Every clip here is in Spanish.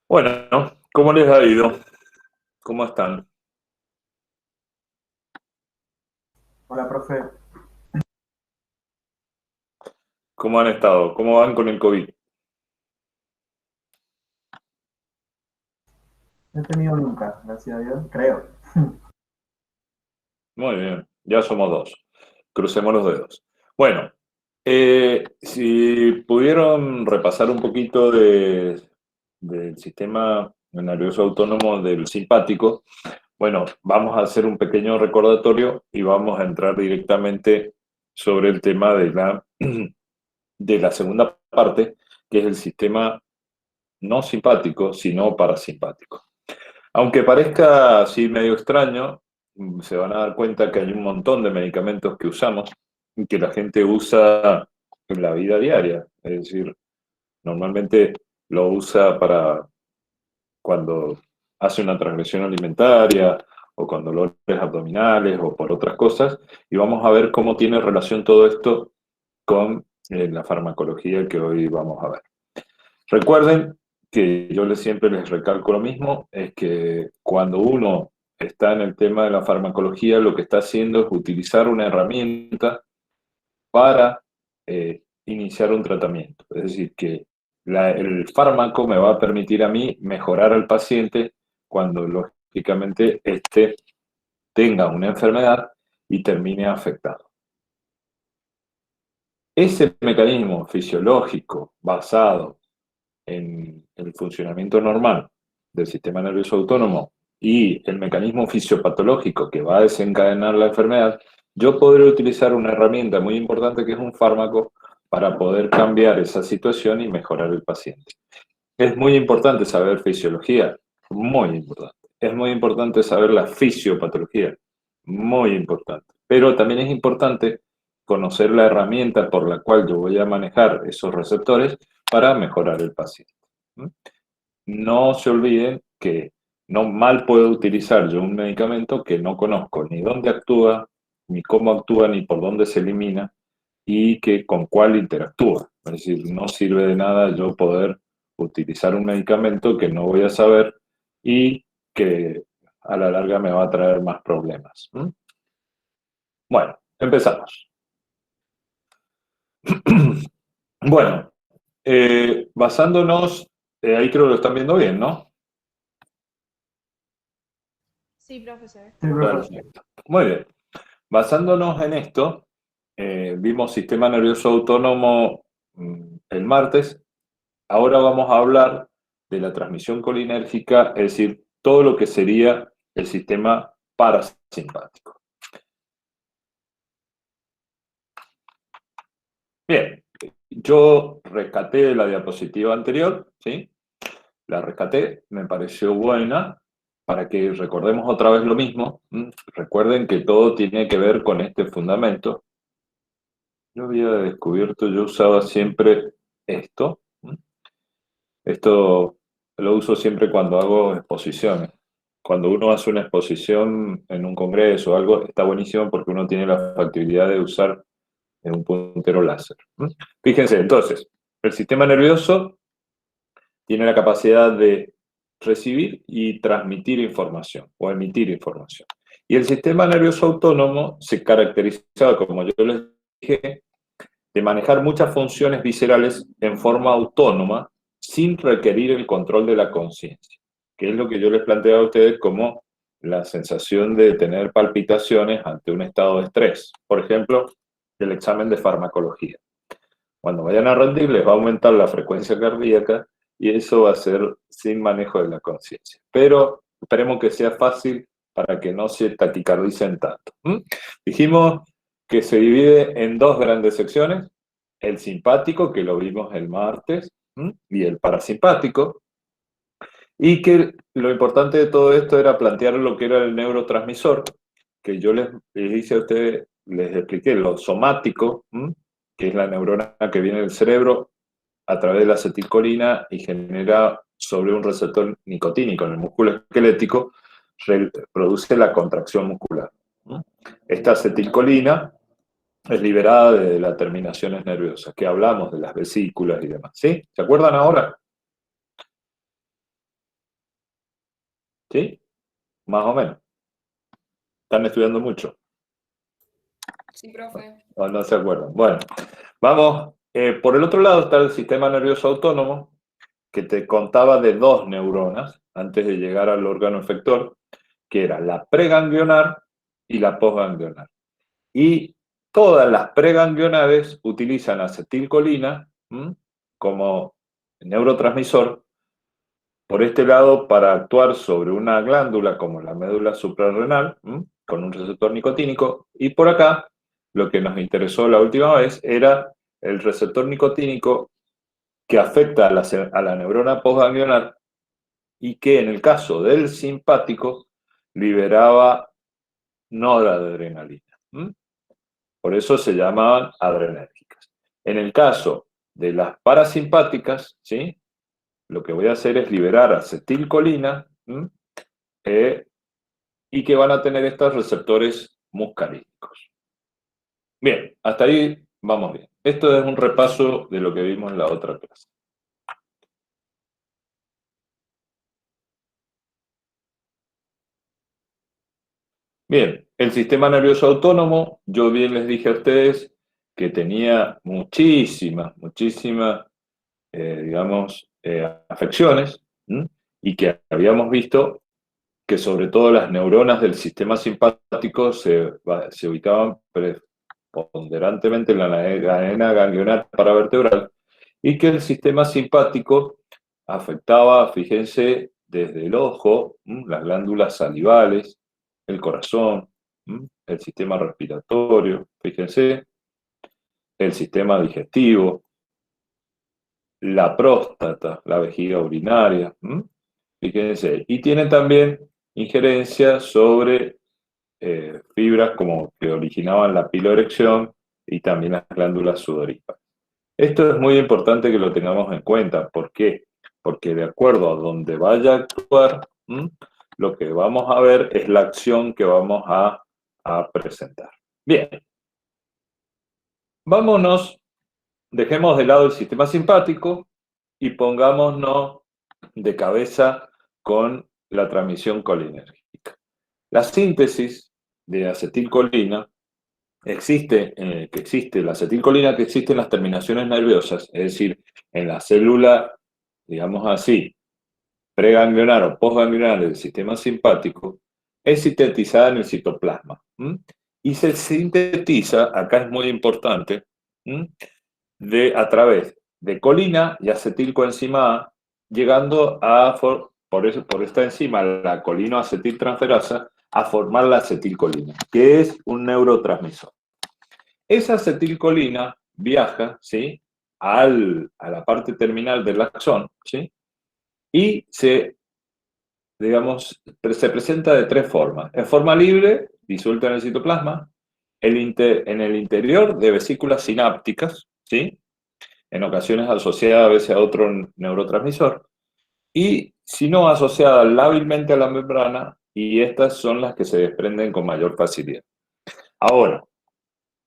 Bueno, ¿cómo les ha ido? ¿Cómo están? Hola, profe. ¿Cómo han estado? ¿Cómo van con el COVID? No he tenido nunca, gracias a Dios, creo. Muy bien, ya somos dos. Crucemos los dedos. Bueno, si pudieron repasar un poquito del sistema nervioso autónomo del simpático, bueno, vamos a hacer un pequeño recordatorio y vamos a entrar directamente sobre el tema de la segunda parte, que es el sistema no simpático, sino parasimpático. Aunque parezca así medio extraño, se van a dar cuenta que hay un montón de medicamentos que usamos y que la gente usa en la vida diaria. Es decir, normalmente lo usa para cuando hace una transgresión alimentaria o con dolores abdominales o por otras cosas. Y vamos a ver cómo tiene relación todo esto con la farmacología que hoy vamos a ver. Recuerden que yo siempre les recalco lo mismo, es que cuando uno está en el tema de la farmacología, lo que está haciendo es utilizar una herramienta para iniciar un tratamiento. Es decir, que el fármaco me va a permitir a mí mejorar al paciente cuando lógicamente éste tenga una enfermedad y termine afectado. Ese mecanismo fisiológico basado en el funcionamiento normal del sistema nervioso autónomo y el mecanismo fisiopatológico que va a desencadenar la enfermedad, yo podré utilizar una herramienta muy importante que es un fármaco para poder cambiar esa situación y mejorar el paciente. Es muy importante saber fisiología, muy importante. Es muy importante saber la fisiopatología, muy importante. Pero también es importante conocer la herramienta por la cual yo voy a manejar esos receptores para mejorar el paciente. ¿Mm? No se olviden que no mal puedo utilizar yo un medicamento que no conozco ni dónde actúa, ni cómo actúa, ni por dónde se elimina, y que con cuál interactúa. Es decir, no sirve de nada yo poder utilizar un medicamento que no voy a saber y que a la larga me va a traer más problemas. ¿Mm? Bueno, empezamos. Bueno, basándonos, ahí creo que lo están viendo bien, ¿no? Sí, profesor. Sí, profe. Perfecto. Muy bien. Basándonos en esto, vimos sistema nervioso autónomo el martes. Ahora vamos a hablar de la transmisión colinérgica, es decir, todo lo que sería el sistema parasimpático. Bien, yo rescaté la diapositiva anterior, ¿sí? La rescaté, me pareció buena, para que recordemos otra vez lo mismo. Recuerden que todo tiene que ver con este fundamento. Yo había descubierto, yo usaba siempre esto. Esto lo uso siempre cuando hago exposiciones. Cuando uno hace una exposición en un congreso o algo, está buenísimo porque uno tiene la factibilidad de usar un puntero láser. Fíjense, entonces, el sistema nervioso tiene la capacidad de recibir y transmitir información o emitir información. Y el sistema nervioso autónomo se caracteriza, como yo les dije, de manejar muchas funciones viscerales en forma autónoma sin requerir el control de la conciencia, que es lo que yo les planteo a ustedes como la sensación de tener palpitaciones ante un estado de estrés. Por ejemplo, el examen de farmacología. Cuando vayan a rendir les va a aumentar la frecuencia cardíaca y eso va a ser sin manejo de la conciencia. Pero esperemos que sea fácil para que no se taquicardicen tanto. Dijimos que se divide en dos grandes secciones, el simpático, que lo vimos el martes, y el parasimpático, y que lo importante de todo esto era plantear lo que era el neurotransmisor, que yo les hice a ustedes, les expliqué lo somático, que es la neurona que viene del cerebro a través de la acetilcolina y genera sobre un receptor nicotínico en el músculo esquelético, produce la contracción muscular. Esta acetilcolina es liberada de las terminaciones nerviosas, que hablamos de las vesículas y demás. ¿Sí? ¿Se acuerdan ahora? ¿Sí? Más o menos. ¿Están estudiando mucho? Sí, profe. ¿O no se acuerdan? Bueno, vamos. Por el otro lado está el sistema nervioso autónomo, que te contaba de dos neuronas antes de llegar al órgano efector, que era la preganglionar y la posganglionar. Y todas las preganglionares utilizan acetilcolina como neurotransmisor, por este lado, para actuar sobre una glándula como la médula suprarrenal, con un receptor nicotínico, y por acá, lo que nos interesó la última vez era el receptor nicotínico que afecta a la neurona postganglionar y que en el caso del simpático liberaba noradrenalina. Por eso se llamaban adrenérgicas. En el caso de las parasimpáticas, ¿sí? Lo que voy a hacer es liberar acetilcolina y que van a tener estos receptores muscarínicos. Bien, hasta ahí vamos bien. Esto es un repaso de lo que vimos en la otra clase. Bien, el sistema nervioso autónomo, yo bien les dije a ustedes que tenía muchísimas, digamos, afecciones, y que habíamos visto que sobre todo las neuronas del sistema simpático se ubicaban preponderantemente en la cadena ganglionar paravertebral y que el sistema simpático afectaba, fíjense, desde el ojo, las glándulas salivales, el corazón, el sistema respiratorio, fíjense, el sistema digestivo, la próstata, la vejiga urinaria, fíjense, y tiene también injerencia sobre fibras como que originaban la piloerección y también las glándulas sudoríparas. Esto es muy importante que lo tengamos en cuenta. ¿Por qué? Porque de acuerdo a donde vaya a actuar, lo que vamos a ver es la acción que vamos a presentar. Bien. Vámonos, dejemos de lado el sistema simpático y pongámonos de cabeza con la transmisión colinérgica. La síntesis de acetilcolina existe la acetilcolina que existe en las terminaciones nerviosas, es decir, en la célula, digamos así, preganglionar o postganglionar del sistema simpático, es sintetizada en el citoplasma. Y se sintetiza, acá es muy importante, a través de colina y acetilcoenzima A, llegando por esta enzima, la colinoacetiltransferasa, a formar la acetilcolina, que es un neurotransmisor. Esa acetilcolina viaja, ¿sí?, a la parte terminal del axón, ¿sí?, y se presenta de tres formas. En forma libre, disuelta en el citoplasma, en el interior de vesículas sinápticas, ¿sí?, en ocasiones asociada a veces a otro neurotransmisor, y si no, asociada lábilmente a la membrana, y estas son las que se desprenden con mayor facilidad. Ahora,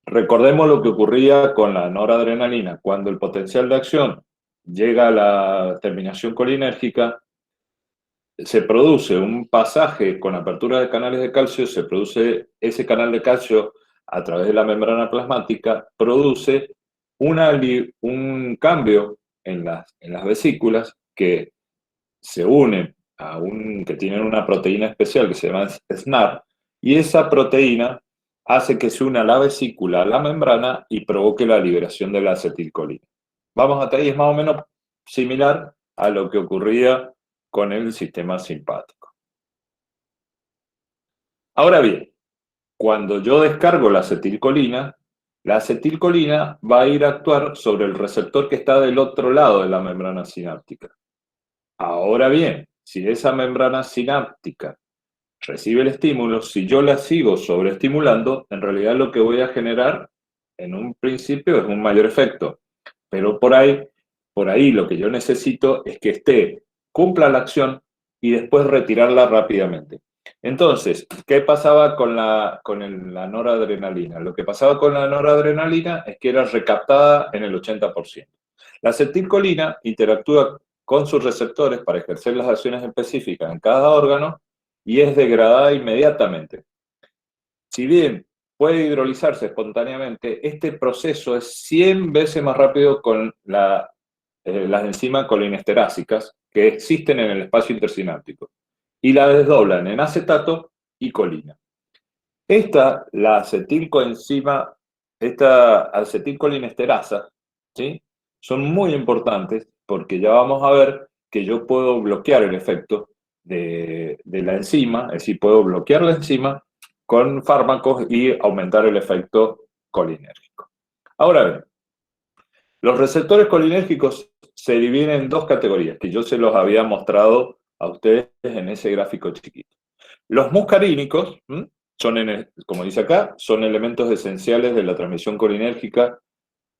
recordemos lo que ocurría con la noradrenalina. Cuando el potencial de acción llega a la terminación colinérgica, se produce un pasaje con apertura de canales de calcio, se produce ese canal de calcio a través de la membrana plasmática, produce un cambio en las vesículas que se unen que tienen una proteína especial que se llama SNAP, y esa proteína hace que se una la vesícula a la membrana y provoque la liberación de la acetilcolina. Vamos hasta ahí, es más o menos similar a lo que ocurría con el sistema simpático. Ahora bien, cuando yo descargo la acetilcolina va a ir a actuar sobre el receptor que está del otro lado de la membrana sináptica. Ahora bien, si esa membrana sináptica recibe el estímulo, si yo la sigo sobreestimulando, en realidad lo que voy a generar en un principio es un mayor efecto. Pero por ahí lo que yo necesito es que cumpla la acción y después retirarla rápidamente. Entonces, ¿qué pasaba con la noradrenalina? Lo que pasaba con la noradrenalina es que era recaptada en el 80%. La acetilcolina interactúa con sus receptores para ejercer las acciones específicas en cada órgano y es degradada inmediatamente. Si bien puede hidrolizarse espontáneamente, este proceso es 100 veces más rápido con las enzimas colinesterásicas que existen en el espacio intersináptico y la desdoblan en acetato y colina. La acetilcoenzima, esta acetilcolinesterasa, ¿sí? Son muy importantes porque ya vamos a ver que yo puedo bloquear el efecto de la enzima, es decir, puedo bloquear la enzima con fármacos y aumentar el efecto colinérgico. Ahora bien, los receptores colinérgicos se dividen en dos categorías, que yo se los había mostrado a ustedes en ese gráfico chiquito. Los muscarínicos, como dice acá, son elementos esenciales de la transmisión colinérgica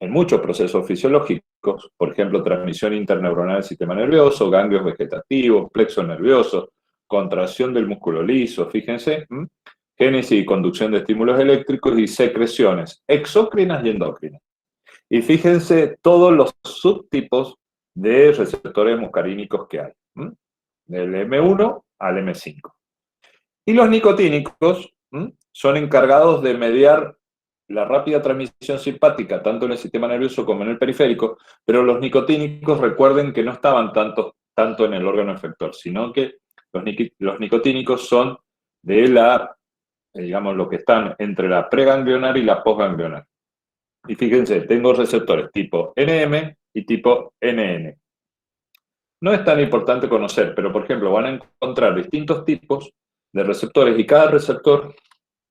en muchos procesos fisiológicos, por ejemplo, transmisión interneuronal del sistema nervioso, ganglios vegetativos, plexo nervioso, contracción del músculo liso, fíjense, génesis y conducción de estímulos eléctricos y secreciones exócrinas y endócrinas. Y fíjense todos los subtipos de receptores muscarínicos que hay, del M1 al M5. Y los nicotínicos son encargados de mediar la rápida transmisión simpática, tanto en el sistema nervioso como en el periférico, pero los nicotínicos, recuerden que no estaban tanto en el órgano efector, sino que los nicotínicos son de digamos, lo que están entre la preganglionar y la postganglionar. Y fíjense, tengo receptores tipo NM y tipo NN. No es tan importante conocer, pero por ejemplo van a encontrar distintos tipos de receptores y cada receptor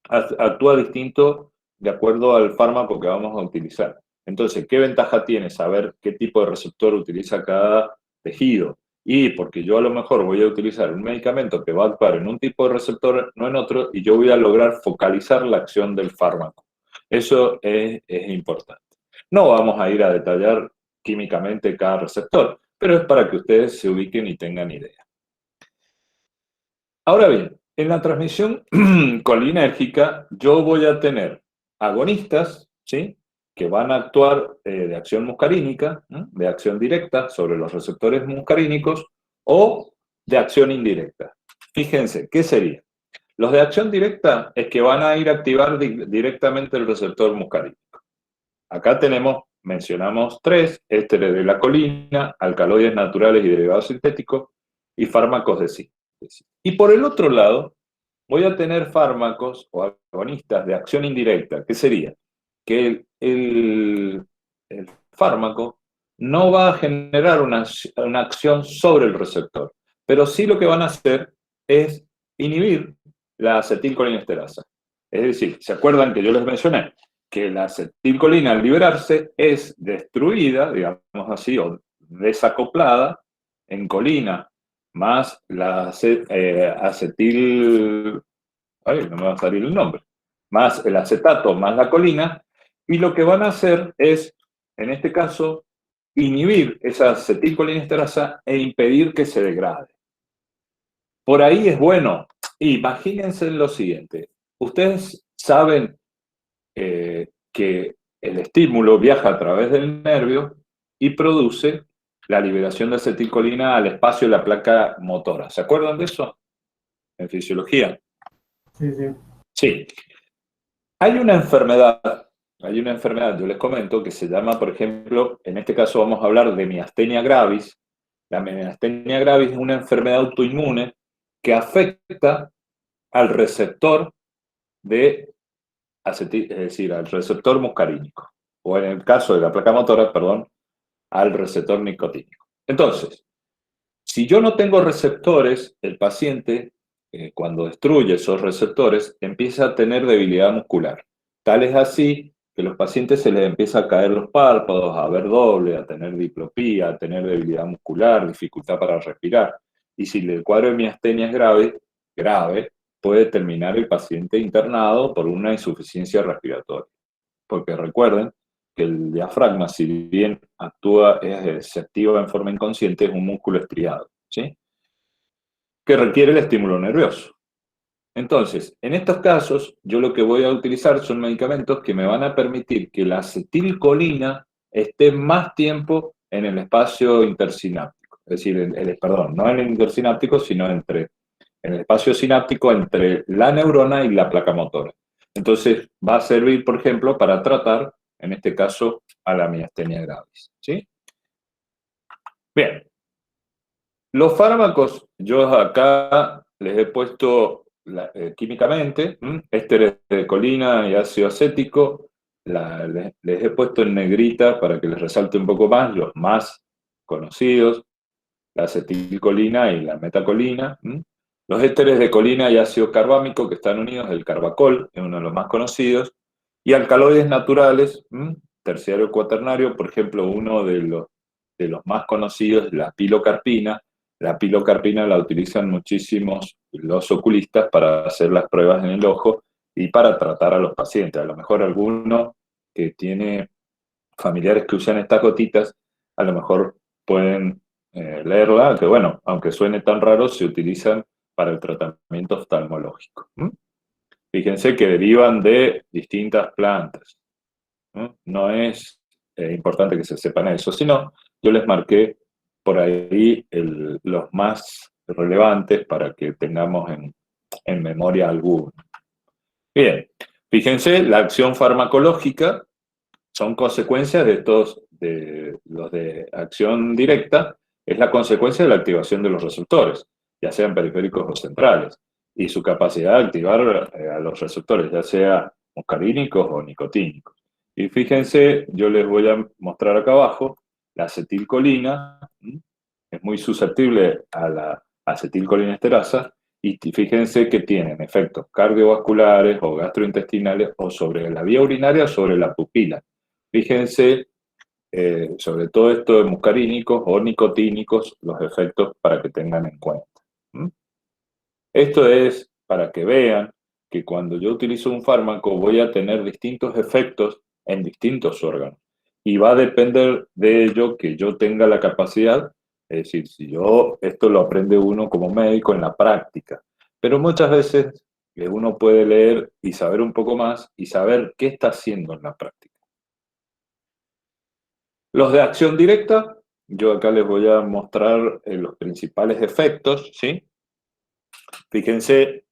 actúa distinto de acuerdo al fármaco que vamos a utilizar. Entonces, ¿qué ventaja tiene saber qué tipo de receptor utiliza cada tejido? Y porque yo a lo mejor voy a utilizar un medicamento que va a actuar en un tipo de receptor, no en otro, y yo voy a lograr focalizar la acción del fármaco. Eso es importante. No vamos a ir a detallar químicamente cada receptor, pero es para que ustedes se ubiquen y tengan idea. Ahora bien, en la transmisión colinérgica yo voy a tener agonistas, ¿sí?, que van a actuar de acción muscarínica, de acción directa sobre los receptores muscarínicos o de acción indirecta. Fíjense, ¿qué sería? Los de acción directa es que van a ir a activar directamente el receptor muscarínico. Acá mencionamos tres: ésteres de la colina, alcaloides naturales y derivados sintéticos y fármacos de síntesis. Y por el otro lado, voy a tener fármacos o agonistas de acción indirecta. ¿Qué sería? Que el fármaco no va a generar una acción sobre el receptor, pero sí lo que van a hacer es inhibir la acetilcolinesterasa. Es decir, ¿se acuerdan que yo les mencioné que la acetilcolina al liberarse es destruida, digamos así, o desacoplada en colina más la acetil... Ay, no me va a salir el nombre. Más el acetato, más la colina, y lo que van a hacer es, en este caso, inhibir esa acetilcolinesterasa e impedir que se degrade. Por ahí es bueno. Imagínense lo siguiente. Ustedes saben que el estímulo viaja a través del nervio y produce la liberación de acetilcolina al espacio de la placa motora. ¿Se acuerdan de eso? En fisiología. Sí, sí. Sí. Hay una enfermedad, yo les comento, que se llama, por ejemplo, en este caso vamos a hablar de miastenia gravis. La miastenia gravis es una enfermedad autoinmune que afecta al receptor es decir, al receptor muscarínico, o en el caso de la placa motora, perdón, al receptor nicotínico. Entonces, si yo no tengo receptores, el paciente, cuando destruye esos receptores, empieza a tener debilidad muscular. Tal es así que a los pacientes se les empieza a caer los párpados, a ver doble, a tener diplopía, a tener debilidad muscular, dificultad para respirar. Y si el cuadro de miastenia es grave, puede terminar el paciente internado por una insuficiencia respiratoria. Porque recuerden que el diafragma, si bien se activa en forma inconsciente, es un músculo estriado, ¿sí?, que requiere el estímulo nervioso. Entonces, en estos casos, yo lo que voy a utilizar son medicamentos que me van a permitir que la acetilcolina esté más tiempo en el espacio intersináptico. Es decir, perdón, no en el intersináptico, sino entre en el espacio sináptico entre la neurona y la placa motora. Entonces, va a servir, por ejemplo, para tratar, en este caso, a la miastenia gravis, ¿sí? Bien. Los fármacos, yo acá les he puesto químicamente, ésteres de colina y ácido acético, les he puesto en negrita para que les resalte un poco más los más conocidos, la acetilcolina y la metacolina. Los ésteres de colina y ácido carbámico que están unidos, el carbacol es uno de los más conocidos, y alcaloides naturales, terciario y cuaternario, por ejemplo, uno de los más conocidos es la pilocarpina. La pilocarpina la utilizan muchísimos los oculistas para hacer las pruebas en el ojo y para tratar a los pacientes. A lo mejor alguno que tiene familiares que usan estas gotitas, a lo mejor pueden leerla, que bueno, aunque suene tan raro, se utilizan para el tratamiento oftalmológico. Fíjense que derivan de distintas plantas. No es importante que se sepan eso, sino yo les marqué por ahí los más relevantes para que tengamos en memoria alguno. Bien, fíjense, la acción farmacológica son consecuencias de los de acción directa, es la consecuencia de la activación de los receptores, ya sean periféricos o centrales, y su capacidad de activar a los receptores, ya sea muscarínicos o nicotínicos. Y fíjense, yo les voy a mostrar acá abajo, la acetilcolina es muy susceptible a la acetilcolinesterasa, y fíjense que tienen efectos cardiovasculares o gastrointestinales o sobre la vía urinaria o sobre la pupila. Fíjense, sobre todo esto de muscarínicos o nicotínicos, los efectos para que tengan en cuenta. Esto es para que vean que cuando yo utilizo un fármaco voy a tener distintos efectos en distintos órganos. Y va a depender de ello que yo tenga la capacidad, es decir, si esto lo aprende uno como médico en la práctica, pero muchas veces uno puede leer y saber un poco más y saber qué está haciendo en la práctica. Los de acción directa, yo acá les voy a mostrar los principales efectos, ¿sí? Fíjense,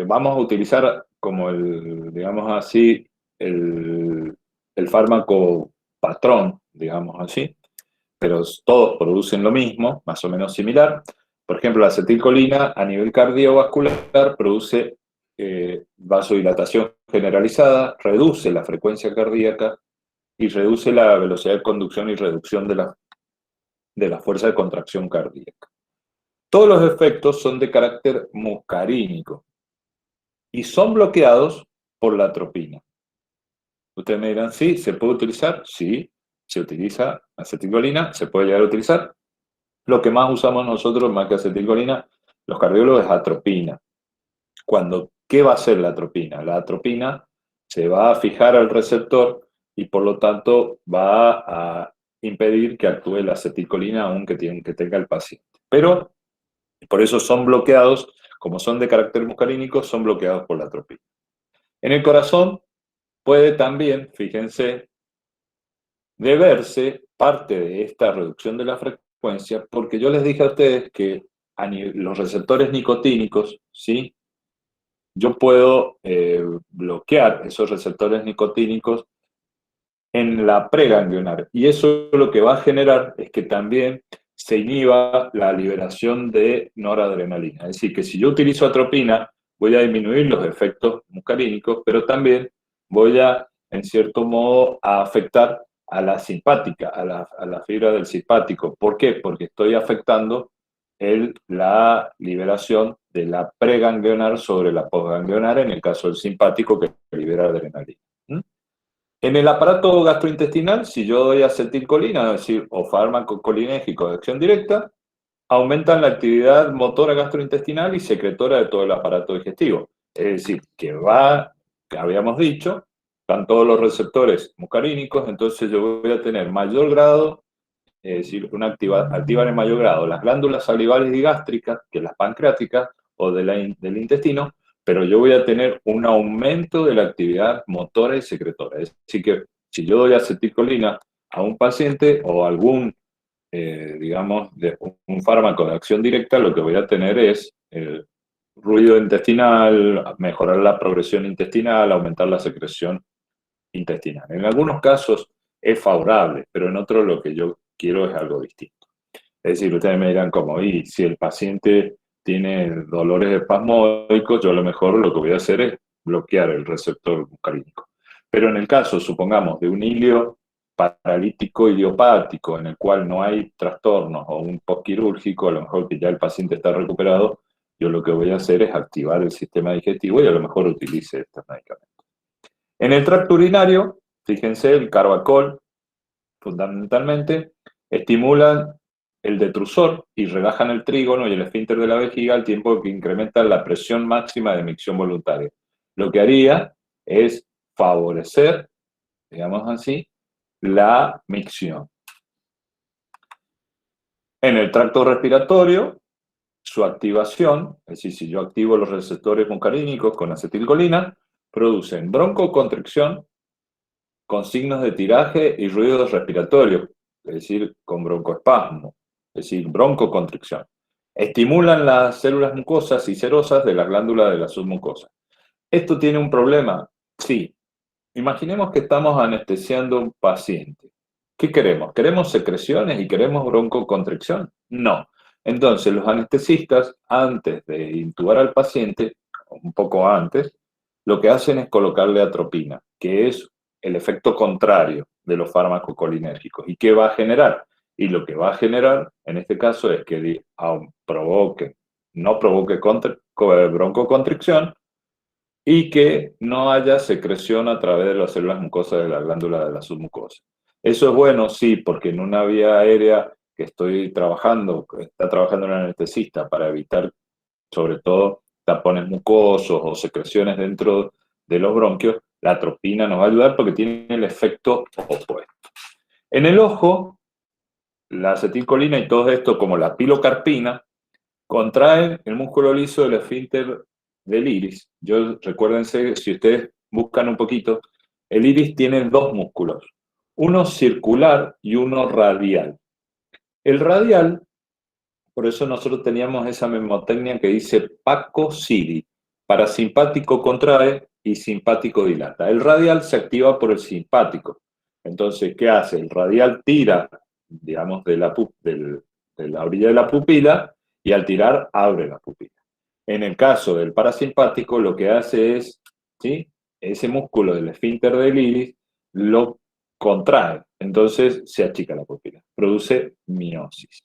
vamos a utilizar como digamos así, el fármaco patrón, digamos así, pero todos producen lo mismo, más o menos similar. Por ejemplo, la acetilcolina a nivel cardiovascular produce vasodilatación generalizada, reduce la frecuencia cardíaca y reduce la velocidad de conducción y reducción de la fuerza de contracción cardíaca. Todos los efectos son de carácter muscarínico y son bloqueados por la atropina. Ustedes me dirán, ¿sí? ¿Se puede utilizar? Sí, se utiliza acetilcolina, se puede llegar a utilizar. Lo que más usamos nosotros, más que acetilcolina, los cardiólogos, es atropina. ¿Qué va a hacer la atropina? La atropina se va a fijar al receptor y por lo tanto va a impedir que actúe la acetilcolina aunque tenga el paciente. Pero por eso son bloqueados, como son de carácter muscarínico, son bloqueados por la atropina. En el corazón puede también, fíjense, deberse parte de esta reducción de la frecuencia, porque yo les dije a ustedes que los receptores nicotínicos, ¿sí? Yo puedo bloquear esos receptores nicotínicos en la preganglionar. Y eso lo que va a generar es que también se inhiba la liberación de noradrenalina. Es decir, que si yo utilizo atropina, voy a disminuir los efectos muscarínicos, pero también voy a, en cierto modo, a afectar a la simpática, a la fibra del simpático. ¿Por qué? Porque estoy afectando la liberación de la preganglionar sobre la postganglionar, en el caso del simpático que libera adrenalina. En el aparato gastrointestinal, si yo doy acetilcolina, es decir, o fármaco colinérgico de acción directa, aumentan la actividad motora gastrointestinal y secretora de todo el aparato digestivo. Es decir, que habíamos dicho, están todos los receptores muscarínicos, entonces yo voy a tener mayor grado, es decir, activar en mayor grado las glándulas salivales y gástricas que las pancreáticas o del intestino, pero yo voy a tener un aumento de la actividad motora y secretora. Es decir, que si yo doy acetilcolina a un paciente o algún, digamos, un fármaco de acción directa, lo que voy a tener es ruido intestinal, mejorar la progresión intestinal, aumentar la secreción intestinal. En algunos casos es favorable, pero en otros lo que yo quiero es algo distinto. Es decir, ustedes me dirán como, y si el paciente tiene dolores espasmódicos, yo a lo mejor lo que voy a hacer es bloquear el receptor muscarínico. Pero en el caso, supongamos, de un ilio paralítico idiopático en el cual no hay trastornos o un postquirúrgico, a lo mejor que ya el paciente está recuperado, yo lo que voy a hacer es activar el sistema digestivo y a lo mejor utilice estos medicamentos. En el tracto urinario, fíjense, el carbacol, fundamentalmente, estimulan el detrusor y relajan el trígono y el esfínter de la vejiga al tiempo que incrementan la presión máxima de micción voluntaria. Lo que haría es favorecer, digamos así, la micción. En el tracto respiratorio, su activación, es decir, si yo activo los receptores muscarínicos con acetilcolina, producen broncoconstricción con signos de tiraje y ruidos respiratorios, es decir, con broncoespasmo, es decir, broncoconstricción. Estimulan las células mucosas y serosas de la glándula de la submucosa. ¿Esto tiene un problema? Sí. Imaginemos que estamos anestesiando a un paciente. ¿Qué queremos? ¿Queremos secreciones y queremos broncoconstricción? No. Entonces, los anestesistas, antes de intubar al paciente, un poco antes, lo que hacen es colocarle atropina, que es el efecto contrario de los fármacos colinérgicos. ¿Y qué va a generar? Y lo que va a generar, en este caso, es que no provoque broncoconstricción y que no haya secreción a través de las células mucosas de la glándula de la submucosa. Eso es bueno, sí, porque en una vía aérea que estoy trabajando, que está trabajando el anestesista para evitar, sobre todo, tapones mucosos o secreciones dentro de los bronquios, la atropina nos va a ayudar porque tiene el efecto opuesto. En el ojo, la acetilcolina y todo esto, como la pilocarpina, contraen el músculo liso del esfínter del iris. Recuérdense, si ustedes buscan un poquito, el iris tiene dos músculos, uno circular y uno radial. El radial, por eso nosotros teníamos esa mnemotecnia que dice Paco-Sidi, parasimpático contrae y simpático dilata. El radial se activa por el simpático. Entonces, ¿qué hace? El radial tira, digamos, de la orilla de la pupila y al tirar abre la pupila. En el caso del parasimpático, lo que hace es, ¿sí?, ese músculo del esfínter del iris lo contrae, entonces se achica la pupila, produce miosis.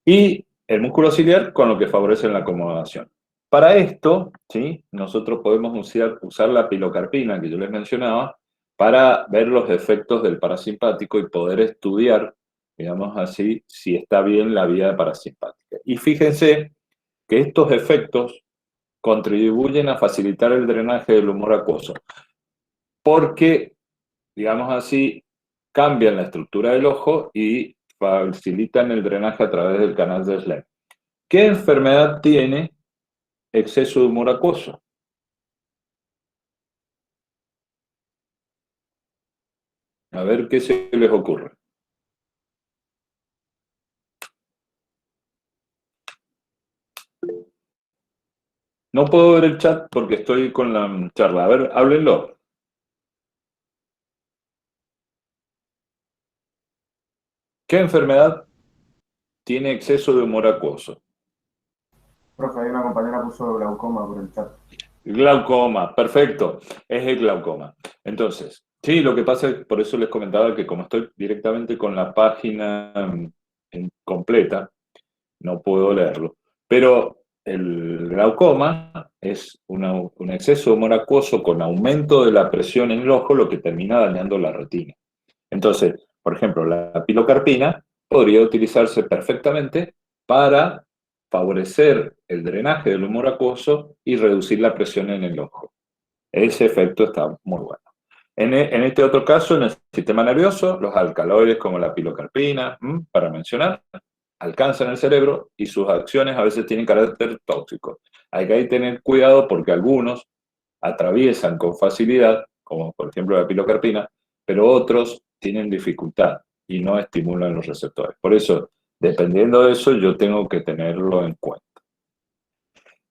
Y el músculo ciliar con lo que favorece la acomodación. Para esto, ¿sí?, nosotros podemos usar la pilocarpina que yo les mencionaba para ver los efectos del parasimpático y poder estudiar, digamos así, si está bien la vía parasimpática. Y fíjense que estos efectos contribuyen a facilitar el drenaje del humor acuoso, porque, digamos así, cambian la estructura del ojo y facilitan el drenaje a través del canal de Schlemm. ¿Qué enfermedad tiene exceso de humor acuoso? A ver qué se les ocurre. No puedo ver el chat porque estoy con la charla. A ver, háblenlo. ¿Qué enfermedad tiene exceso de humor acuoso? Profe, hay una compañera puso glaucoma por el chat. Glaucoma, perfecto, es el glaucoma. Entonces, sí, lo que pasa es, por eso les comentaba que como estoy directamente con la página completa, no puedo leerlo. Pero el glaucoma es un exceso de humor acuoso con aumento de la presión en el ojo, lo que termina dañando la retina. Entonces, por ejemplo, la pilocarpina podría utilizarse perfectamente para favorecer el drenaje del humor acuoso y reducir la presión en el ojo. Ese efecto está muy bueno. En este otro caso, en el sistema nervioso, los alcaloides como la pilocarpina, para mencionar, alcanzan el cerebro y sus acciones a veces tienen carácter tóxico. Hay que tener cuidado porque algunos atraviesan con facilidad, como por ejemplo la pilocarpina, pero otros tienen dificultad y no estimulan los receptores. Por eso, dependiendo de eso, yo tengo que tenerlo en cuenta.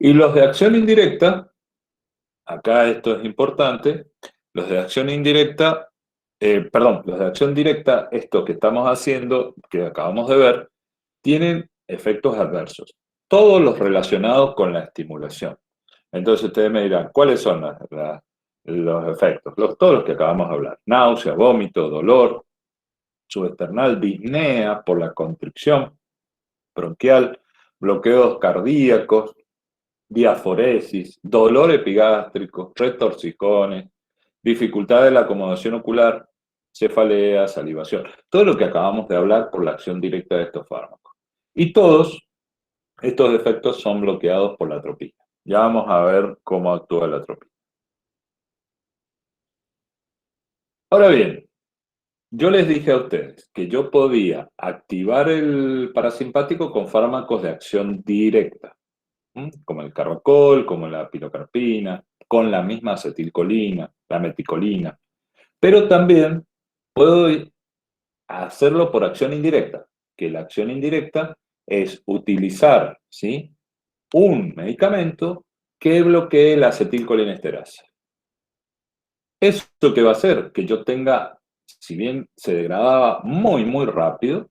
Y los de acción indirecta, acá esto es importante, los de acción indirecta, los de acción directa, esto que estamos haciendo, que acabamos de ver, tienen efectos adversos, todos los relacionados con la estimulación. Entonces ustedes me dirán, ¿cuáles son los efectos? Todos los que acabamos de hablar: náusea, vómito, dolor subesternal, disnea por la constricción bronquial, bloqueos cardíacos, diaforesis, dolor epigástrico, retorcijones, dificultad de la acomodación ocular, cefalea, salivación. Todo lo que acabamos de hablar por la acción directa de estos fármacos. Y todos estos efectos son bloqueados por la atropina. Ya vamos a ver cómo actúa la atropina. Ahora bien, yo les dije a ustedes que yo podía activar el parasimpático con fármacos de acción directa, como el carbacol, como la pilocarpina, con la misma acetilcolina, la meticolina. Pero también puedo hacerlo por acción indirecta, que la acción indirecta es utilizar, ¿sí?, un medicamento que bloquee la acetilcolinesterasa. ¿Eso qué va a hacer? Que yo tenga, si bien se degradaba muy, muy rápido,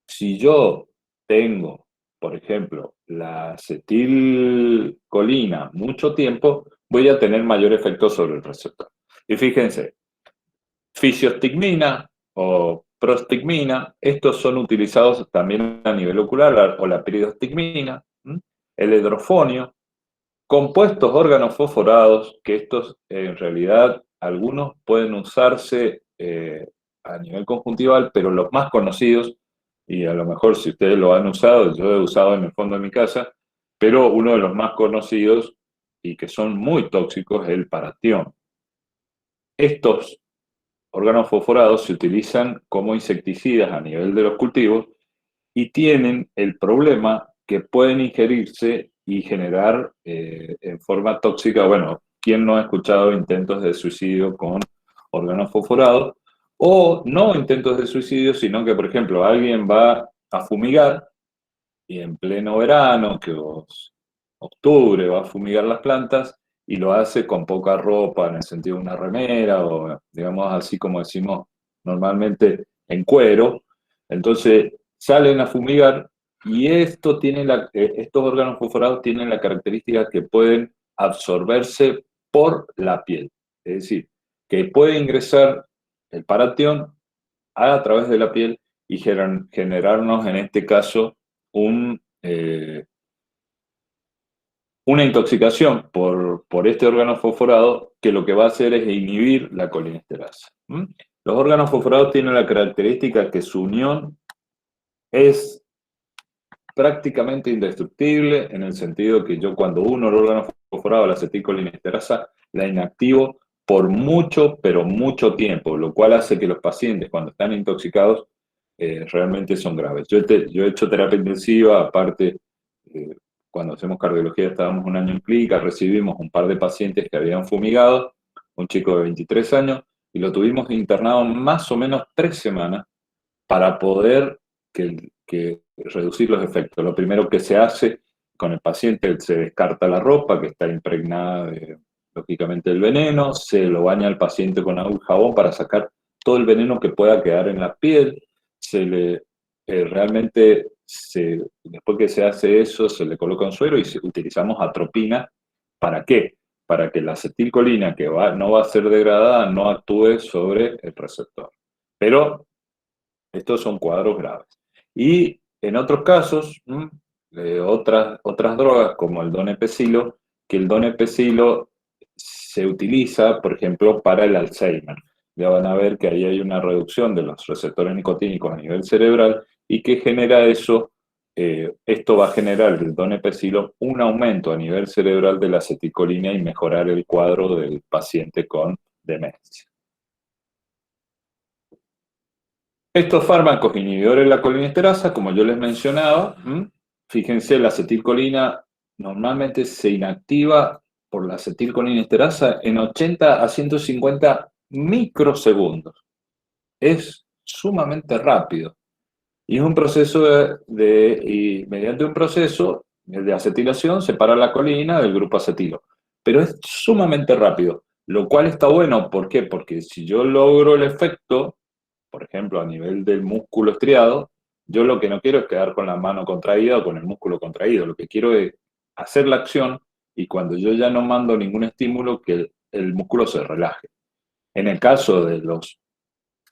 si yo tengo, por ejemplo, la acetilcolina mucho tiempo, voy a tener mayor efecto sobre el receptor. Y fíjense, fisiostigmina o prostigmina, estos son utilizados también a nivel ocular, o la piridostigmina, el hidrofonio, compuestos órganos fosforados, que estos en realidad algunos pueden usarse a nivel conjuntival, pero los más conocidos, y a lo mejor si ustedes lo han usado, yo he usado en el fondo de mi casa, pero uno de los más conocidos y que son muy tóxicos es el paratión. Estos órganos fosforados se utilizan como insecticidas a nivel de los cultivos y tienen el problema que pueden ingerirse y generar en forma tóxica. Bueno, ¿quién no ha escuchado intentos de suicidio con órganos fosforados? O no intentos de suicidio, sino que, por ejemplo, alguien va a fumigar y en pleno verano, que octubre, va a fumigar las plantas y lo hace con poca ropa, en el sentido de una remera o, digamos, así como decimos normalmente, en cuero. Entonces salen a fumigar y estos órganos fosforados tienen la característica que pueden absorberse por la piel. Es decir, que puede ingresar el paratión a través de la piel y generarnos, en este caso, una intoxicación por este órgano fosforado, que lo que va a hacer es inhibir la colinesterasa. Los órganos fosforados tienen la característica que su unión es prácticamente indestructible, en el sentido que yo, cuando uno el órgano fosforado, la acetilcolinesterasa, la inactivo por mucho, pero mucho tiempo, lo cual hace que los pacientes, cuando están intoxicados, realmente son graves. Yo he hecho terapia intensiva, aparte, cuando hacemos cardiología estábamos un año en clínica, recibimos un par de pacientes que habían fumigado, un chico de 23 años, y lo tuvimos internado más o menos 3 semanas para poder reducir los efectos. Lo primero que se hace con el paciente, se descarta la ropa que está impregnada lógicamente del veneno, se lo baña al paciente con agua y jabón para sacar todo el veneno que pueda quedar en la piel. Después que se hace eso, se le coloca un suero y utilizamos atropina. ¿Para qué? Para que la acetilcolina, que no va a ser degradada, no actúe sobre el receptor. Pero estos son cuadros graves. Y en otros casos, otras drogas como el donepezilo, que el donepezilo se utiliza, por ejemplo, para el Alzheimer. Ya van a ver que ahí hay una reducción de los receptores nicotínicos a nivel cerebral y que genera eso. Esto va a generar, el donepezilo, un aumento a nivel cerebral de la acetilcolina y mejorar el cuadro del paciente con demencia. Estos fármacos inhibidores de la colinesterasa, como yo les mencionaba, fíjense, la acetilcolina normalmente se inactiva por la acetilcolinesterasa en 80 a 150 microsegundos. Es sumamente rápido. Y es un proceso y mediante un proceso de acetilación separa la colina del grupo acetilo. Pero es sumamente rápido, lo cual está bueno. ¿Por qué? Porque si yo logro el efecto, por ejemplo, a nivel del músculo estriado, yo lo que no quiero es quedar con la mano contraída o con el músculo contraído. Lo que quiero es hacer la acción y cuando yo ya no mando ningún estímulo, que el músculo se relaje. En el caso de los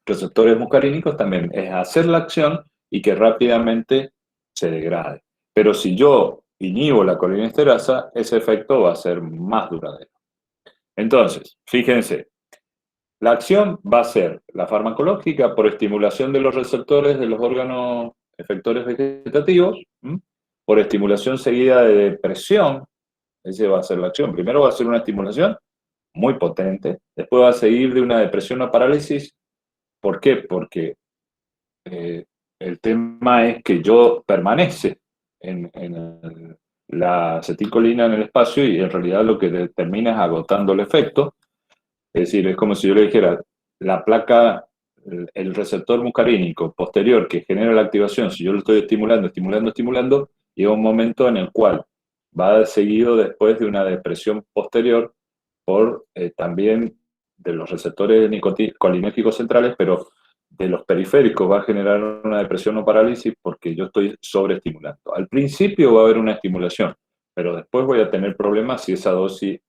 receptores muscarínicos también es hacer la acción y que rápidamente se degrade. Pero si yo inhibo la colinesterasa, ese efecto va a ser más duradero. Entonces, fíjense, la acción va a ser la farmacológica por estimulación de los receptores de los órganos efectores vegetativos, por estimulación seguida de depresión, esa va a ser la acción. Primero va a ser una estimulación muy potente, después va a seguir de una depresión o parálisis. ¿Por qué? Porque el tema es que yo permanece en la acetilcolina en el espacio y en realidad lo que termina es agotando el efecto. Es decir, es como si yo le dijera, la placa, el receptor muscarínico posterior que genera la activación, si yo lo estoy estimulando, llega un momento en el cual va seguido después de una depresión posterior por también de los receptores colinérgicos centrales, pero de los periféricos va a generar una depresión o parálisis porque yo estoy sobreestimulando. Al principio va a haber una estimulación, pero después voy a tener problemas si esa dosis,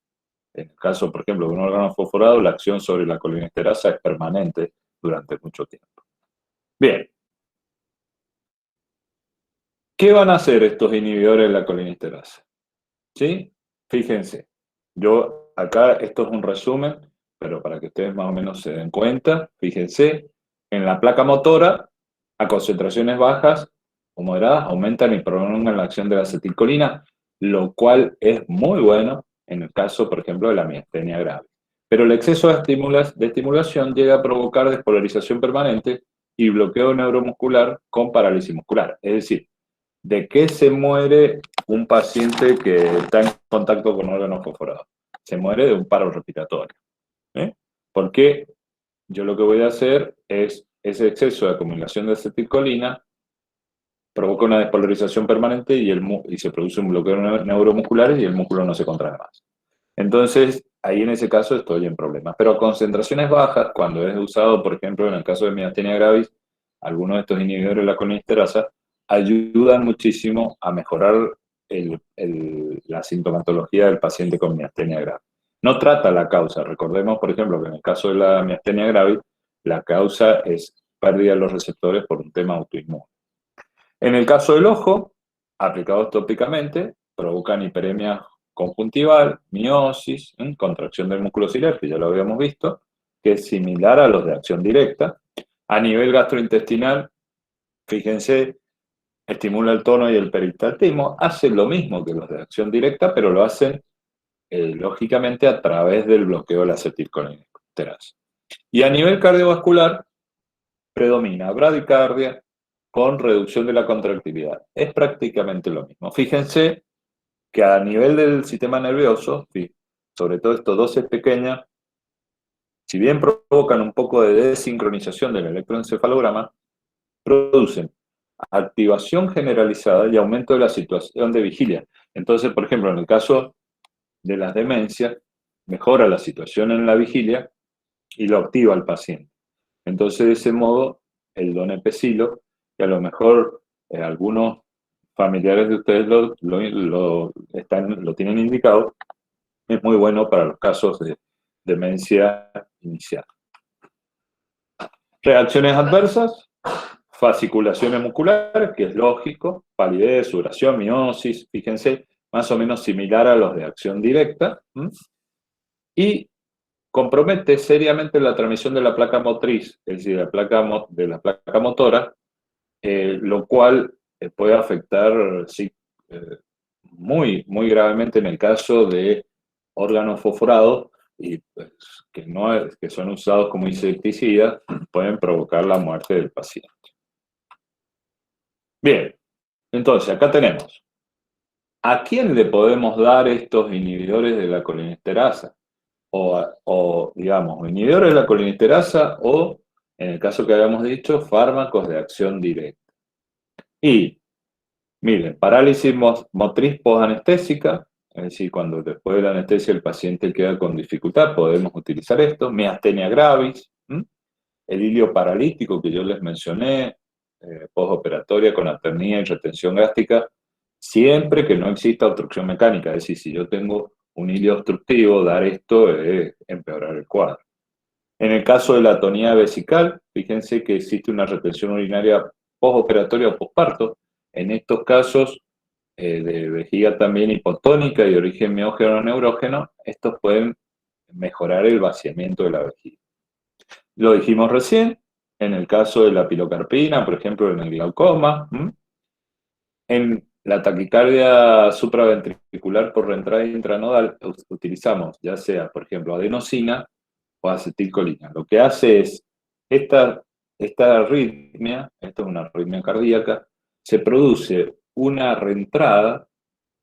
en el caso, por ejemplo, de un órgano fosforado, la acción sobre la colinesterasa es permanente durante mucho tiempo. Bien. ¿Qué van a hacer estos inhibidores de la colinesterasa? ¿Sí? Fíjense, yo acá, esto es un resumen, pero para que ustedes más o menos se den cuenta, fíjense, en la placa motora, a concentraciones bajas o moderadas, aumentan y prolongan la acción de la acetilcolina, lo cual es muy bueno en el caso, por ejemplo, de la miastenia grave. Pero el exceso de estimulación llega a provocar despolarización permanente y bloqueo neuromuscular con parálisis muscular. Es decir, ¿de qué se muere un paciente que está en contacto con órganos fosforados? Se muere de un paro respiratorio. Porque yo lo que voy a hacer es ese exceso de acumulación de acetilcolina provoca una despolarización permanente y se produce un bloqueo neuromuscular y el músculo no se contrae más. Entonces, ahí en ese caso estoy en problemas. Pero a concentraciones bajas, cuando es usado, por ejemplo, en el caso de miastenia gravis, algunos de estos inhibidores de la colinesterasa ayudan muchísimo a mejorar la sintomatología del paciente con miastenia gravis. No trata la causa. Recordemos, por ejemplo, que en el caso de la miastenia gravis, la causa es pérdida de los receptores por un tema autoinmune. En el caso del ojo, aplicados tópicamente, provocan hiperemia conjuntival, miosis, contracción del músculo ciliar, que ya lo habíamos visto, que es similar a los de acción directa. A nivel gastrointestinal, fíjense, estimula el tono y el peristaltismo, hace lo mismo que los de acción directa, pero lo hacen lógicamente a través del bloqueo de la acetilcolinesterasa. Y a nivel cardiovascular, predomina bradicardia con reducción de la contractilidad. Es prácticamente lo mismo. Fíjense que a nivel del sistema nervioso, sobre todo estas dosis pequeñas, si bien provocan un poco de desincronización del electroencefalograma, producen activación generalizada y aumento de la situación de vigilia. Entonces, por ejemplo, en el caso de las demencias, mejora la situación en la vigilia y lo activa al paciente. Entonces, de ese modo, el donepezilo, que a lo mejor algunos familiares de ustedes lo tienen indicado, es muy bueno para los casos de demencia inicial. Reacciones adversas, fasciculaciones musculares, que es lógico, palidez, sudoración, miosis, fíjense, más o menos similar a los de acción directa, y compromete seriamente la transmisión de la placa motriz, es decir, de la placa motora, lo cual puede afectar muy, muy gravemente en el caso de órganos fosforados y pues, que son usados como insecticidas, pueden provocar la muerte del paciente. Bien, entonces acá tenemos, ¿a quién le podemos dar estos inhibidores de la colinesterasa? O digamos, inhibidores de la colinesterasa o, en el caso que habíamos dicho, fármacos de acción directa. Y Miren, parálisis motriz posanestésica, es decir, cuando después de la anestesia el paciente queda con dificultad, podemos utilizar esto. Miastenia gravis, el hilio paralítico que yo les mencioné, postoperatoria con apnea y retención gástrica, siempre que no exista obstrucción mecánica. Es decir, si yo tengo un hilio obstructivo, dar esto es empeorar el cuadro. En el caso de la atonía vesical, fíjense que existe una retención urinaria postoperatoria o posparto. En estos casos de vejiga también hipotónica y de origen miógeno o neurógeno, estos pueden mejorar el vaciamiento de la vejiga. Lo dijimos recién, en el caso de la pilocarpina, por ejemplo, en el glaucoma, en la taquicardia supraventricular por reentrada intranodal, utilizamos ya sea, por ejemplo, adenosina o acetilcolina. Lo que hace es, esta arritmia, esta es una arritmia cardíaca, se produce una reentrada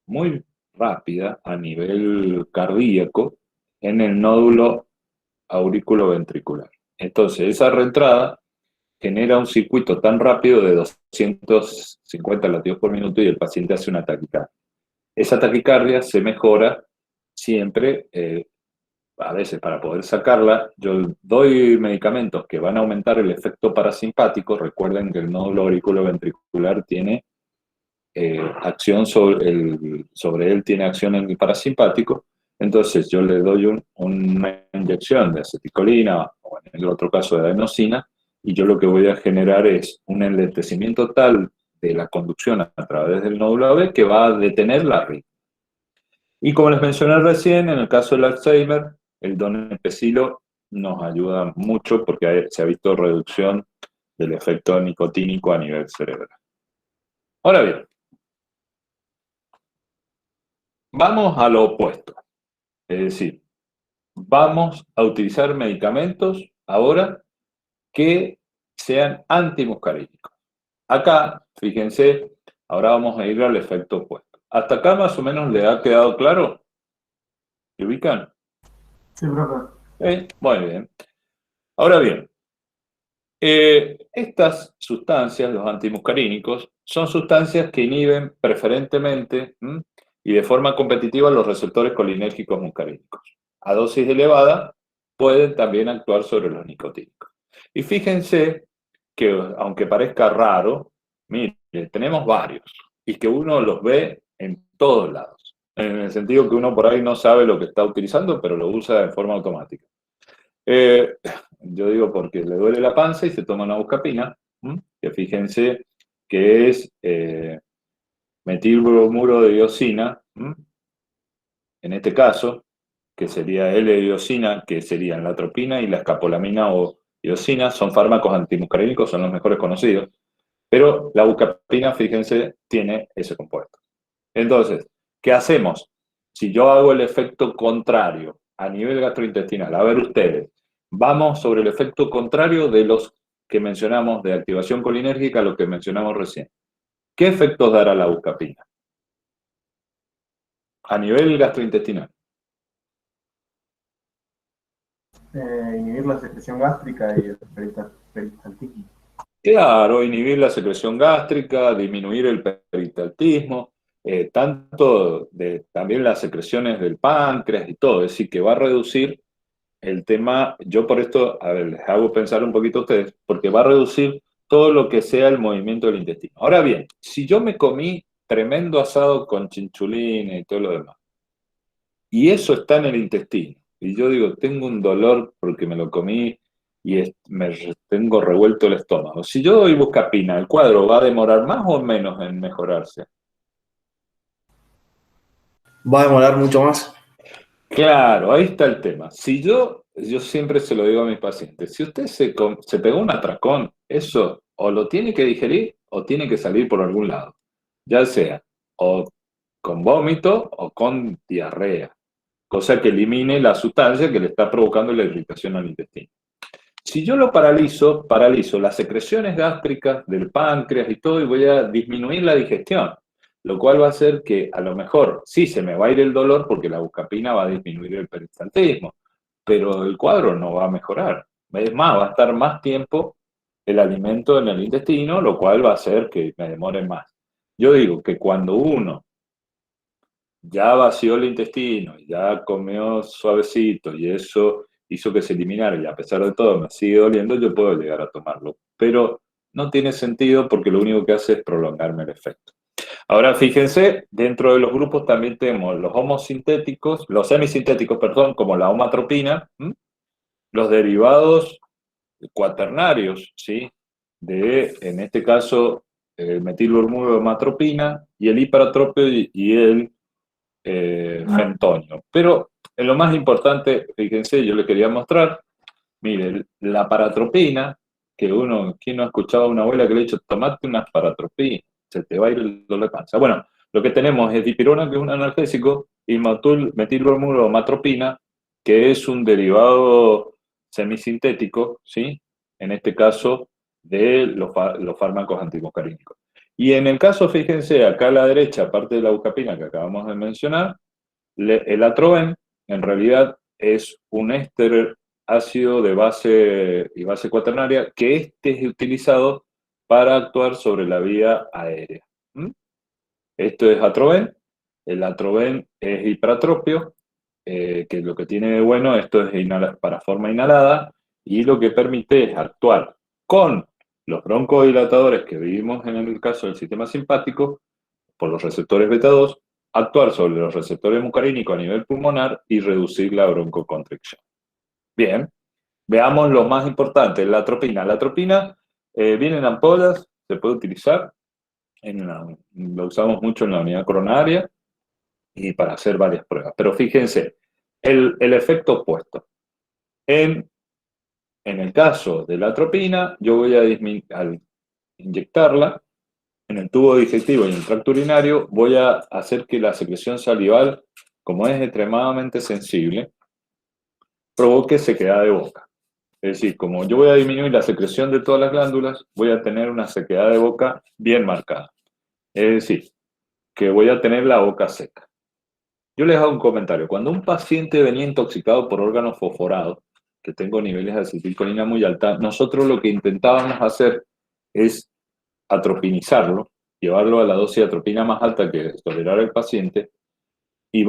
muy rápida a nivel cardíaco en el nódulo auriculoventricular. Entonces, esa reentrada genera un circuito tan rápido de 250 latidos por minuto y el paciente hace una taquicardia. Esa taquicardia se mejora siempre, a veces para poder sacarla, yo doy medicamentos que van a aumentar el efecto parasimpático. Recuerden que el nódulo auriculoventricular tiene acción sobre él tiene acción en el parasimpático. Entonces yo le doy una inyección de acetilcolina o en el otro caso de adenosina, y yo lo que voy a generar es un enlentecimiento tal de la conducción a través del nódulo AB que va a detener la arritmia. Y como les mencioné recién, en el caso del Alzheimer, el donepezilo nos ayuda mucho porque se ha visto reducción del efecto nicotínico a nivel cerebral. Ahora bien, vamos a lo opuesto. Es decir, vamos a utilizar medicamentos ahora que sean antimuscarínicos. Acá, fíjense, ahora vamos a ir al efecto opuesto. ¿Hasta acá más o menos le ha quedado claro? ¿Se ubican? Sí, profe. Muy bien. Ahora bien, estas sustancias, los antimuscarínicos, son sustancias que inhiben preferentemente y de forma competitiva los receptores colinérgicos muscarínicos. A dosis elevada pueden también actuar sobre los nicotínicos. Y fíjense que, aunque parezca raro, mire, tenemos varios y que uno los ve en todos lados. En el sentido que uno por ahí no sabe lo que está utilizando, pero lo usa de forma automática. Yo digo porque le duele la panza y se toma una buscapina, que fíjense que es metilbromuro de diosina, en este caso, que sería L-diosina, que serían la atropina y la escapolamina o diosina, son fármacos antimuscarínicos, son los mejores conocidos, pero la buscapina, fíjense, tiene ese compuesto. Entonces, ¿qué hacemos? Si yo hago el efecto contrario a nivel gastrointestinal, a ver ustedes, vamos sobre el efecto contrario de los que mencionamos de activación colinérgica, lo que mencionamos recién. ¿Qué efectos dará la buscapina? A nivel gastrointestinal. Inhibir la secreción gástrica y el peristaltismo. Claro, inhibir la secreción gástrica, disminuir el peristaltismo, tanto también las secreciones del páncreas y todo, es decir, que va a reducir el tema. Yo por esto, a ver, les hago pensar un poquito a ustedes, porque va a reducir todo lo que sea el movimiento del intestino. Ahora bien, si yo me comí tremendo asado con chinchulina y todo lo demás, y eso está en el intestino, y yo digo, tengo un dolor porque me lo comí y tengo revuelto el estómago. Si yo doy buscapina, ¿el cuadro va a demorar más o menos en mejorarse? Va a demorar mucho más. Claro, ahí está el tema. Si yo siempre se lo digo a mis pacientes, si usted se pegó un atracón, eso o lo tiene que digerir o tiene que salir por algún lado, ya sea o con vómito o con diarrea, cosa que elimine la sustancia que le está provocando la irritación al intestino. Si yo lo paralizo las secreciones gástricas del páncreas y todo, y voy a disminuir la digestión, lo cual va a hacer que a lo mejor sí se me va a ir el dolor porque la buscapina va a disminuir el peristaltismo, pero el cuadro no va a mejorar. Es más, va a estar más tiempo el alimento en el intestino, lo cual va a hacer que me demore más. Yo digo que cuando uno ya vació el intestino, ya comió suavecito y eso hizo que se eliminara y a pesar de todo me sigue doliendo, yo puedo llegar a tomarlo. Pero no tiene sentido porque lo único que hace es prolongarme el efecto. Ahora fíjense, dentro de los grupos también tenemos los homosintéticos, los semisintéticos, perdón, como la homatropina, los derivados cuaternarios, ¿sí? En este caso, el metilbromuro-homatropina y el hiperatropio y el fentonio. Pero en lo más importante, fíjense, yo les quería mostrar, miren, la paratropina, que ¿quién no ha escuchado a una abuela que le ha dicho, tomate una paratropina, se te va a ir el dolor de panza? Bueno, lo que tenemos es dipirona, que es un analgésico, y metilbromuro-homatropina, que es un derivado semisintético, ¿sí? En este caso, de los fármacos antimuscarínicos. Y en el caso, fíjense, acá a la derecha, aparte de la bucapina que acabamos de mencionar, el atroven en realidad es un éster ácido de base y base cuaternaria que es utilizado para actuar sobre la vía aérea. Esto es atroven. El atroven es hiperatropio, que lo que tiene de bueno, esto es para forma inhalada, y lo que permite es actuar con los broncodilatadores que vivimos en el caso del sistema simpático, por los receptores beta 2, actuar sobre los receptores muscarínicos a nivel pulmonar y reducir la broncoconstricción. Bien, veamos lo más importante, la atropina. La atropina viene en ampollas, se puede utilizar, lo usamos mucho en la unidad coronaria y para hacer varias pruebas. Pero fíjense, el efecto opuesto. En el caso de la atropina, yo voy al inyectarla en el tubo digestivo y en el tracto urinario, voy a hacer que la secreción salival, como es extremadamente sensible, provoque sequedad de boca. Es decir, como yo voy a disminuir la secreción de todas las glándulas, voy a tener una sequedad de boca bien marcada. Es decir, que voy a tener la boca seca. Yo les hago un comentario. Cuando un paciente venía intoxicado por órganos fosforados, que tengo niveles de acetilcolina muy alta, nosotros lo que intentábamos hacer es atropinizarlo, llevarlo a la dosis de atropina más alta que tolerara el paciente, y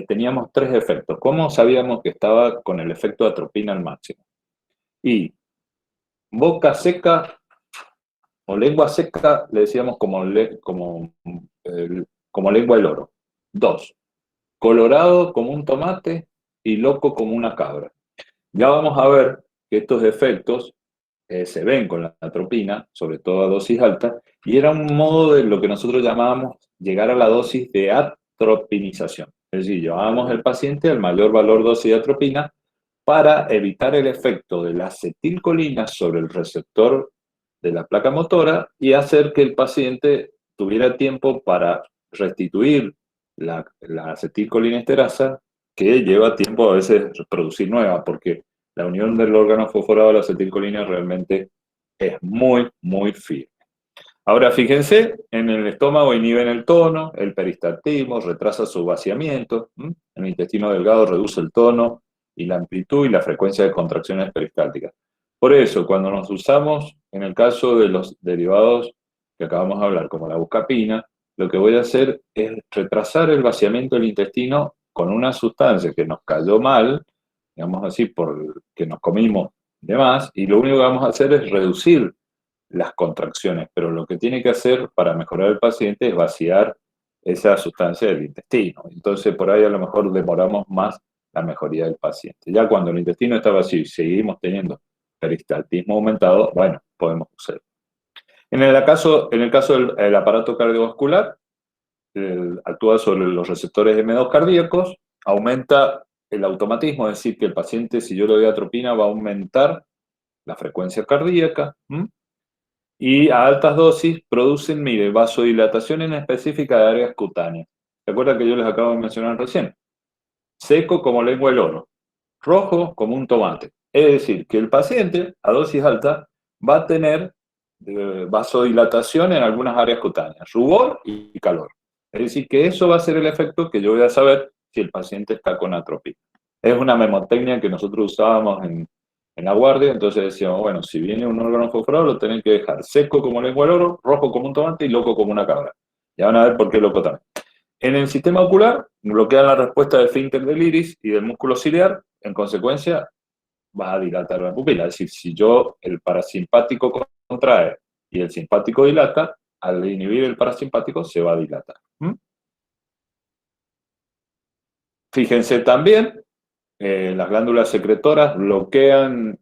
teníamos 3 efectos. ¿Cómo sabíamos que estaba con el efecto de atropina al máximo? Y boca seca o lengua seca, le decíamos como lengua de loro. 2, colorado como un tomate y loco como una cabra. Ya vamos a ver que estos efectos se ven con la atropina, sobre todo a dosis alta, y era un modo de lo que nosotros llamábamos llegar a la dosis de atropinización. Es decir, llevábamos al paciente al mayor valor dosis de atropina para evitar el efecto de la acetilcolina sobre el receptor de la placa motora y hacer que el paciente tuviera tiempo para restituir la acetilcolinesterasa, que lleva tiempo a veces producir nueva, porque la unión del órgano fosforado a la acetilcolina realmente es muy, muy firme. Ahora fíjense, en el estómago inhiben el tono, el peristaltismo, retrasa su vaciamiento, en el intestino delgado reduce el tono y la amplitud y la frecuencia de contracciones peristálticas. Por eso, cuando nos usamos, en el caso de los derivados que acabamos de hablar, como la bucapina, lo que voy a hacer es retrasar el vaciamiento del intestino con una sustancia que nos cayó mal, digamos así, porque nos comimos de más, y lo único que vamos a hacer es reducir las contracciones, pero lo que tiene que hacer para mejorar el paciente es vaciar esa sustancia del intestino. Entonces, por ahí a lo mejor demoramos más la mejoría del paciente. Ya cuando el intestino está vacío y seguimos teniendo peristaltismo aumentado, bueno, podemos usar. En el caso del aparato cardiovascular, actúa sobre los receptores M2 cardíacos, aumenta el automatismo, es decir, que el paciente, si yo le doy atropina, va a aumentar la frecuencia cardíaca, y a altas dosis producen, mire, vasodilatación en específica de áreas cutáneas. ¿Se acuerdan que yo les acabo de mencionar recién? Seco como lengua de loro, rojo como un tomate. Es decir, que el paciente a dosis alta va a tener vasodilatación en algunas áreas cutáneas, rubor y calor. Es decir, que eso va a ser el efecto que yo voy a saber si el paciente está con atropina. Es una memotecnia que nosotros usábamos en la guardia, entonces decíamos, bueno, si viene un órgano fosforado lo tienen que dejar seco como lengua de loro, rojo como un tomate y loco como una cabra. Ya van a ver por qué loco también. En el sistema ocular, bloquean la respuesta del esfínter del iris y del músculo ciliar, en consecuencia, va a dilatar la pupila. Es decir, si el parasimpático contrae y el simpático dilata, al inhibir el parasimpático se va a dilatar. Fíjense también, las glándulas secretoras bloquean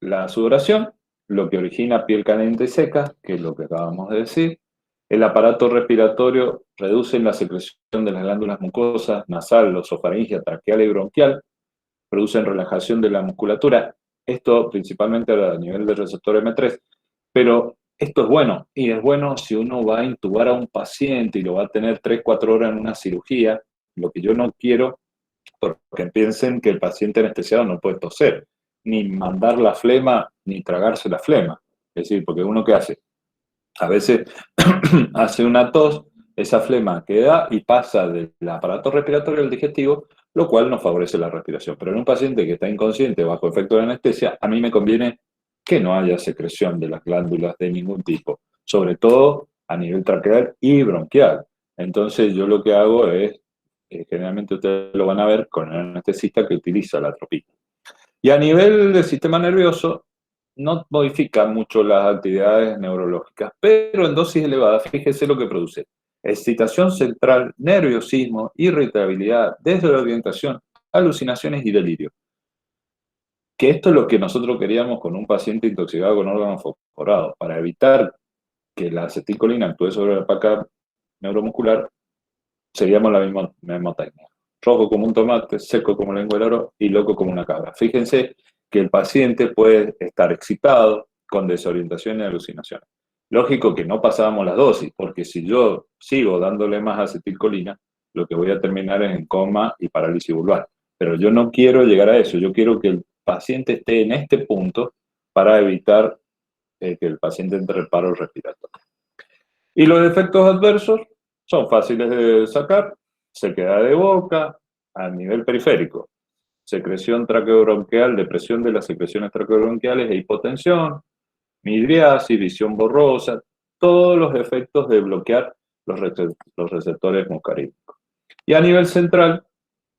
la sudoración, lo que origina piel caliente y seca, que es lo que acabamos de decir. El aparato respiratorio reduce la secreción de las glándulas mucosas, nasal, osofaringia, traqueal y bronquial, producen relajación de la musculatura, esto principalmente a nivel del receptor M3, pero esto es bueno, y es bueno si uno va a intubar a un paciente y lo va a tener 3-4 horas en una cirugía, lo que yo no quiero, porque piensen que el paciente anestesiado no puede toser, ni mandar la flema, ni tragarse la flema. Es decir, porque uno ¿qué hace? A veces hace una tos, esa flema queda y pasa del aparato respiratorio al digestivo, lo cual no favorece la respiración. Pero en un paciente que está inconsciente bajo efecto de anestesia, a mí me conviene que no haya secreción de las glándulas de ningún tipo, sobre todo a nivel traqueal y bronquial. Entonces yo lo que hago es, generalmente ustedes lo van a ver con el anestesista que utiliza la atropina. Y a nivel del sistema nervioso, no modifica mucho las actividades neurológicas, pero en dosis elevadas, fíjese lo que produce. Excitación central, nerviosismo, irritabilidad, desorientación, alucinaciones y delirio. Que esto es lo que nosotros queríamos con un paciente intoxicado con órganos fosforados, para evitar que la acetilcolina actúe sobre la placa neuromuscular, seríamos la misma técnica. Rojo como un tomate, seco como lengua del oro y loco como una cabra. Fíjense que el paciente puede estar excitado con desorientación y alucinaciones. Lógico que no pasábamos las dosis, porque si yo sigo dándole más acetilcolina, lo que voy a terminar es en coma y parálisis vulvar. Pero yo no quiero llegar a eso, yo quiero que el paciente esté en este punto para evitar que el paciente entre en paro respiratorio. Y los efectos adversos son fáciles de sacar, sequedad de boca a nivel periférico, secreción traqueobronquial, depresión de las secreciones traqueobronquiales e hipotensión, midriasis, visión borrosa, todos los efectos de bloquear los receptores muscarínicos. Y a nivel central,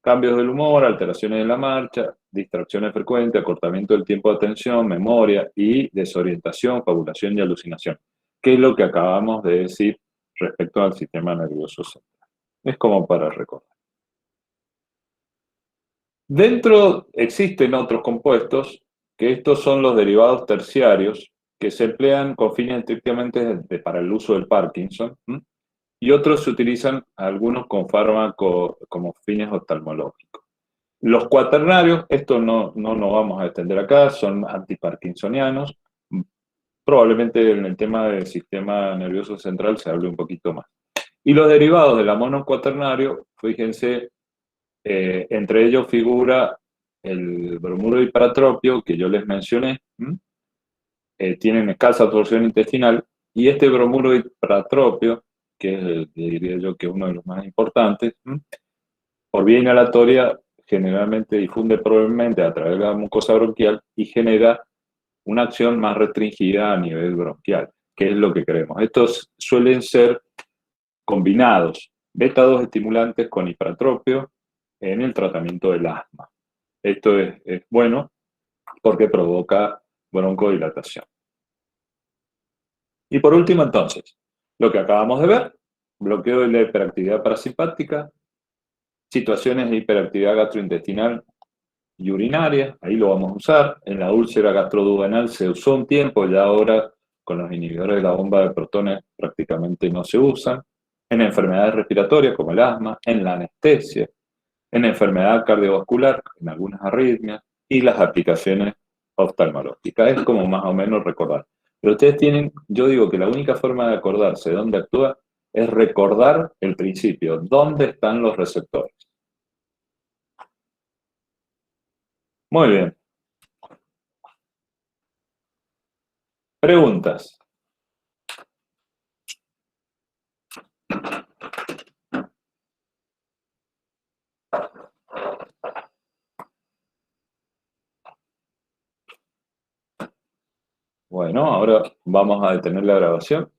cambios del humor, alteraciones de la marcha, distracciones frecuentes, acortamiento del tiempo de atención, memoria y desorientación, fabulación y alucinación, que es lo que acabamos de decir respecto al sistema nervioso central. Es como para recordar. Dentro existen otros compuestos, que estos son los derivados terciarios, que se emplean con fines estrictamente para el uso del Parkinson, y otros se utilizan algunos con fármacos como fines oftalmológicos. Los cuaternarios, esto no vamos a extender acá, son antiparkinsonianos. Probablemente en el tema del sistema nervioso central se hable un poquito más. Y los derivados del amono cuaternario, fíjense, entre ellos figura el bromuro de hiperatropio que yo les mencioné, tienen escasa absorción intestinal, y este bromuro de hiperatropio, que es, diría yo que es uno de los más importantes, por vía inhalatoria generalmente difunde probablemente a través de la mucosa bronquial y genera una acción más restringida a nivel bronquial, que es lo que queremos. Estos suelen ser combinados, beta-2 estimulantes con hiperatropio en el tratamiento del asma. Esto es bueno porque provoca broncodilatación. Y por último, entonces, lo que acabamos de ver, bloqueo de la hiperactividad parasimpática, situaciones de hiperactividad gastrointestinal y urinaria, ahí lo vamos a usar. En la úlcera gastroduodenal se usó un tiempo, ya ahora con los inhibidores de la bomba de protones prácticamente no se usan. En enfermedades respiratorias como el asma, en la anestesia, en enfermedad cardiovascular, en algunas arritmias, y las aplicaciones oftalmológicas. Es como más o menos recordar. Pero ustedes tienen, yo digo que la única forma de acordarse de dónde actúa es recordar el principio, dónde están los receptores. Muy bien. Preguntas. Bueno, ahora vamos a detener la grabación.